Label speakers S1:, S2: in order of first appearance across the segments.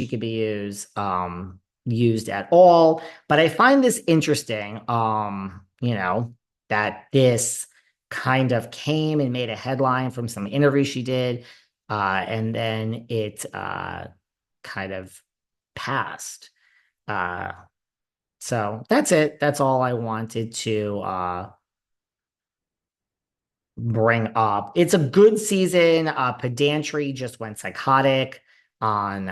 S1: she could be used at all. But I find this interesting, that this kind of came and made a headline from some interview she did, and then it kind of passed. Uh, so that's it. That's all I wanted to bring up. It's a good season. Pedantry just went psychotic on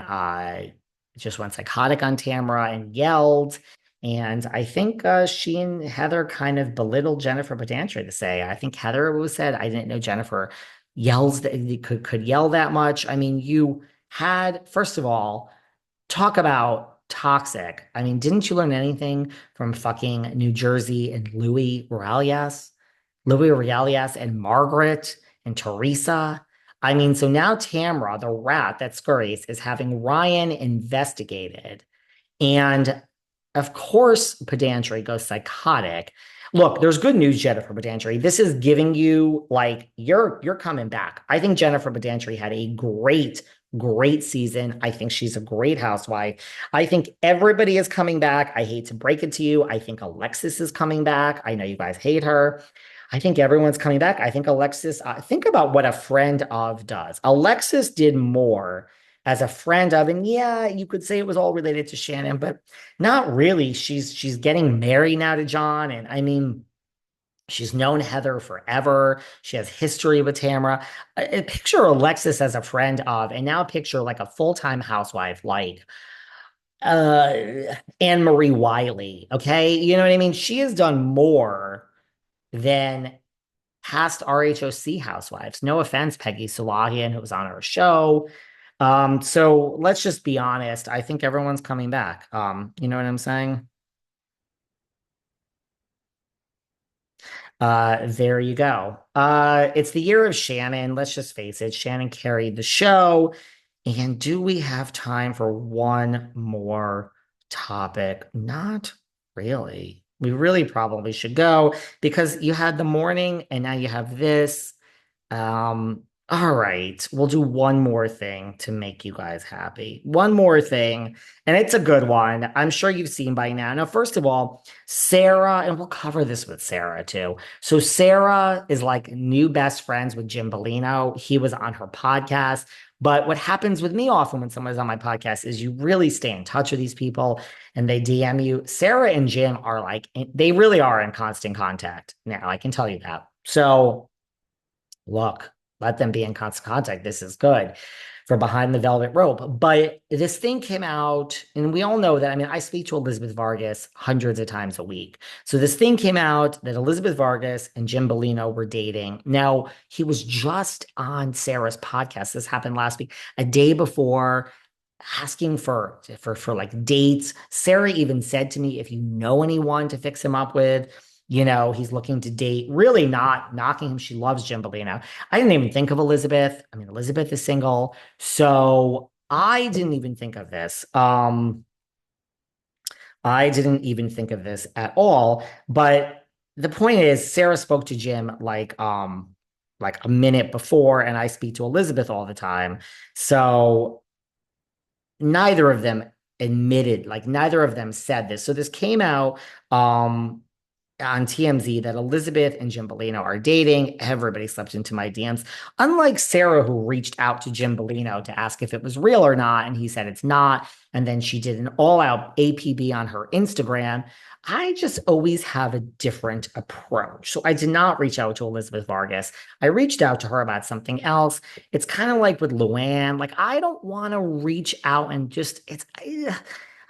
S1: Tamra and yelled. And I think she and Heather kind of belittled Jennifer Pedantry to say. I think Heather was said, I didn't know Jennifer yells that could yell that much. I mean, you had, first of all, talk about toxic. I mean, didn't you learn anything from fucking New Jersey and Louis Aurelius and Margaret and Teresa? I mean, so now Tamra, the rat that scurries, is having Ryan investigated. And of course, Pedantry goes psychotic. Look, there's good news, Jennifer Pedantry. This is giving you like you're coming back. I think Jennifer Pedantry had a great season. I think she's a great housewife. I think everybody is coming back. I hate to break it to you. I think Alexis is coming back. I know you guys hate her. I think everyone's coming back. I think Alexis, think about what a friend of does. Alexis did more as a friend of, and yeah, you could say it was all related to Shannon, but not really. She's getting married now to John, and I mean, she's known Heather forever. She has history with Tamara. Picture Alexis as a friend of, and now picture like a full-time housewife like uh Anne Marie Wiley. Okay. You know what I mean? She has done more than past RHOC housewives. No offense, Peggy Sulahian, who was on her show. So let's just be honest. I think everyone's coming back. You know what I'm saying? There you go. It's the year of Shannon. Let's just face it. Shannon carried the show. And do we have time for one more topic? Not really. We really probably should go because you had the morning and now you have this. All right, we'll do one more thing to make you guys happy. One more thing, and it's a good one. I'm sure you've seen by now. Now, first of all, Sarah, and we'll cover this with Sarah too. So Sarah is like new best friends with Jim Bellino. He was on her podcast. But what happens with me often when someone's on my podcast is you really stay in touch with these people and they DM you. Sarah and Jim are like, they really are in constant contact now. I can tell you that. So look, let them be in constant contact. This is good for behind the velvet rope. But this thing came out, and we all know that. I mean, I speak to Elizabeth Vargas hundreds of times a week. So this thing came out that Elizabeth Vargas and Jim Bellino were dating. Now, he was just on Sarah's podcast. This happened last week, a day before, asking for like dates. Sarah even said to me, if you know anyone to fix him up with, he's looking to date, really not knocking him. She loves Jim Bellino. I didn't even think of Elizabeth. I mean, Elizabeth is single. So I didn't even think of this. I didn't even think of this at all. But the point is, Sarah spoke to Jim like a minute before, and I speak to Elizabeth all the time. So neither of them admitted, like neither of them said this. So this came out on TMZ that Elizabeth and Jim Bellino are dating. Everybody slept into my DMs. Unlike Sarah, who reached out to Jim Bellino to ask if it was real or not, and he said it's not. And then she did an all-out APB on her Instagram. I just always have a different approach. So I did not reach out to Elizabeth Vargas. I reached out to her about something else. It's kind of like with Luann. Like, I don't want to reach out and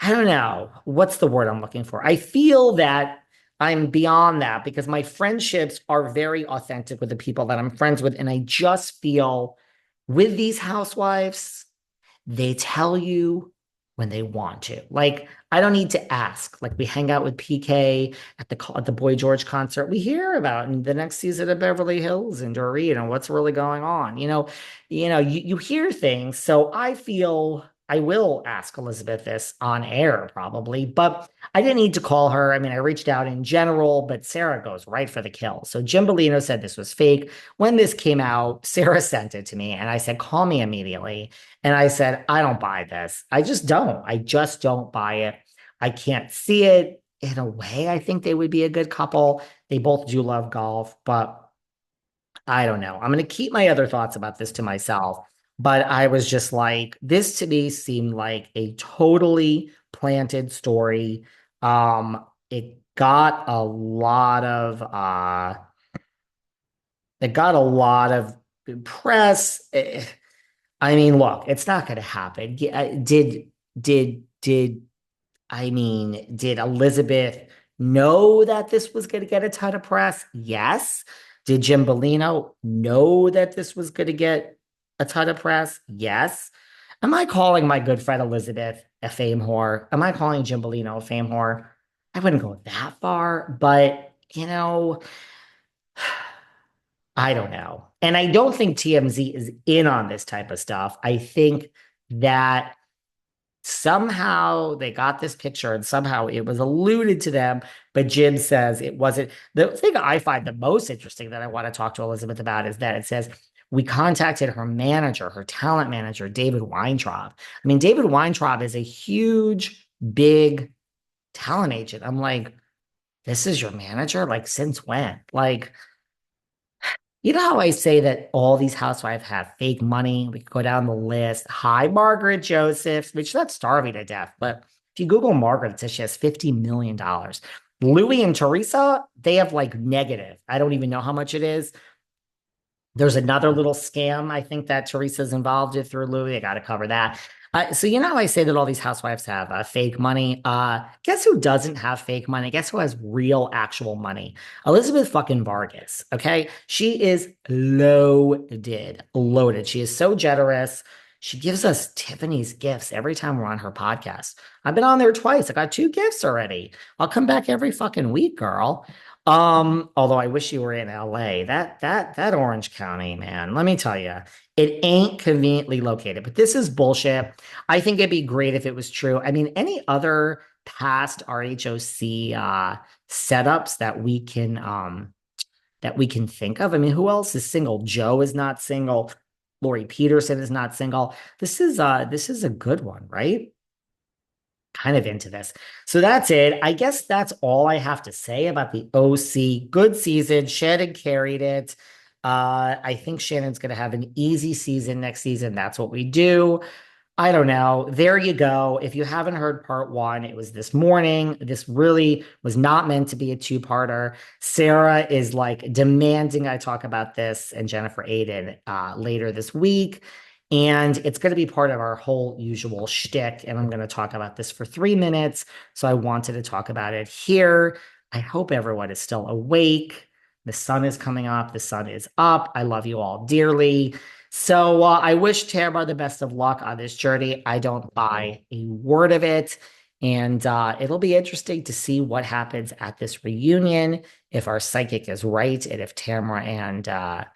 S1: I don't know. What's the word I'm looking for? I feel that I'm beyond that because my friendships are very authentic with the people that I'm friends with. And I just feel with these housewives, they tell you when they want to. Like, I don't need to ask. Like, we hang out with PK at the Boy George concert. We hear about in the next season of Beverly Hills and Dorit and what's really going on. You hear things. So I feel I will ask Elizabeth this on air probably, but I didn't need to call her. I mean, I reached out in general, but Sarah goes right for the kill. So Jim Bellino said this was fake. When this came out, Sarah sent it to me and I said, call me immediately. And I said, I don't buy this. I just don't. I just don't buy it. I can't see it. In a way, I think they would be a good couple. They both do love golf, but I don't know. I'm going to keep my other thoughts about this to myself. But I was just like, this to me seemed like a totally planted story. It got a lot of press. I mean, look, it's not going to happen. Did I mean, did Elizabeth know that this was going to get a ton of press? Yes. Did Jim Bellino know that this was going to get a ton of press? Yes. Am I calling my good friend Elizabeth a fame whore? Am I calling Jim Bellino a fame whore? I wouldn't go that far, but I don't know. And I don't think TMZ is in on this type of stuff. I think that somehow they got this picture and somehow it was alluded to them, but Jim says it wasn't. The thing I find the most interesting that I want to talk to Elizabeth about is that it says we contacted her manager, her talent manager, David Weintraub. I mean, David Weintraub is a huge, big talent agent. I'm like, this is your manager? Like, since when? Like, you know how I say that all these housewives have fake money? We could go down the list. Hi, Margaret Josephs, which that's starving to death. But if you Google Margaret, it says she has $50 million. Louis and Teresa, they have like negative. I don't even know how much it is. There's another little scam I think that Teresa's involved in through Louis. I got to cover that. So you know how I say that all these housewives have fake money? Guess who doesn't have fake money? Guess who has real, actual money? Elizabeth fucking Vargas. Okay, she is loaded, loaded. She is so generous. She gives us Tiffany's gifts every time we're on her podcast. I've been on there twice. I got 2 gifts already. I'll come back every fucking week, girl. Although I wish you were in LA. That Orange County, man, let me tell you, it ain't conveniently located. But this is bullshit. I think it'd be great if it was true. I mean, any other past RHOC setups that we can think of? I mean, who else is single? Joe is not single. Lori Peterson is not single. This is a good one, right? Kind of into this. So that's it. I guess that's all I have to say about the OC. Good season. Shannon carried it. I think Shannon's going to have an easy season next season. That's what we do. I don't know. There you go. If you haven't heard part one, it was this morning. This really was not meant to be a two-parter. Sarah is like demanding I talk about this and Jennifer Aydin later this week. And it's going to be part of our whole usual shtick. And I'm going to talk about this for 3 minutes. So I wanted to talk about it here. I hope everyone is still awake. The sun is coming up. The sun is up. I love you all dearly. So I wish Tamra the best of luck on this journey. I don't buy a word of it. And it'll be interesting to see what happens at this reunion, if our psychic is right, and if Tamra and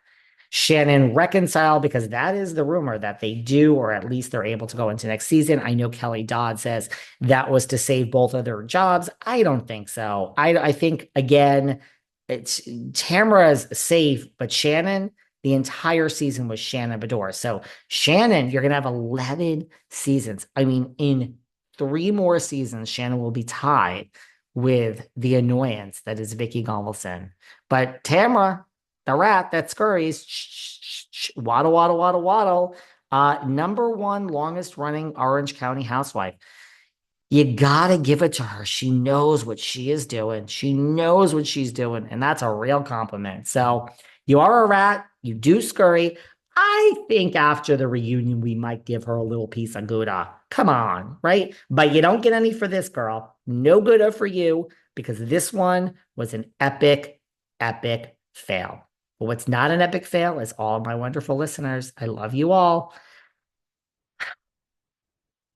S1: Shannon reconcile, because that is the rumor that they do, or at least they're able to go into next season. I know Kelly Dodd says that was to save both of their jobs. I don't think so. I think, again, it's Tamra's safe, but Shannon, the entire season was Shannon Bedore. So Shannon, you're going to have 11 seasons. I mean, in 3 more seasons, Shannon will be tied with the annoyance that is Vicki Gunvalson. But Tamra, the rat that scurries, waddle, waddle, waddle, waddle, number 1 longest running Orange County housewife. You got to give it to her. She knows what she is doing. She knows what she's doing. And that's a real compliment. So you are a rat. You do scurry. I think after the reunion, we might give her a little piece of Gouda. Come on, right? But you don't get any for this, girl. No Gouda for you, because this one was an epic, epic fail. But what's not an epic fail is all my wonderful listeners. I love you all.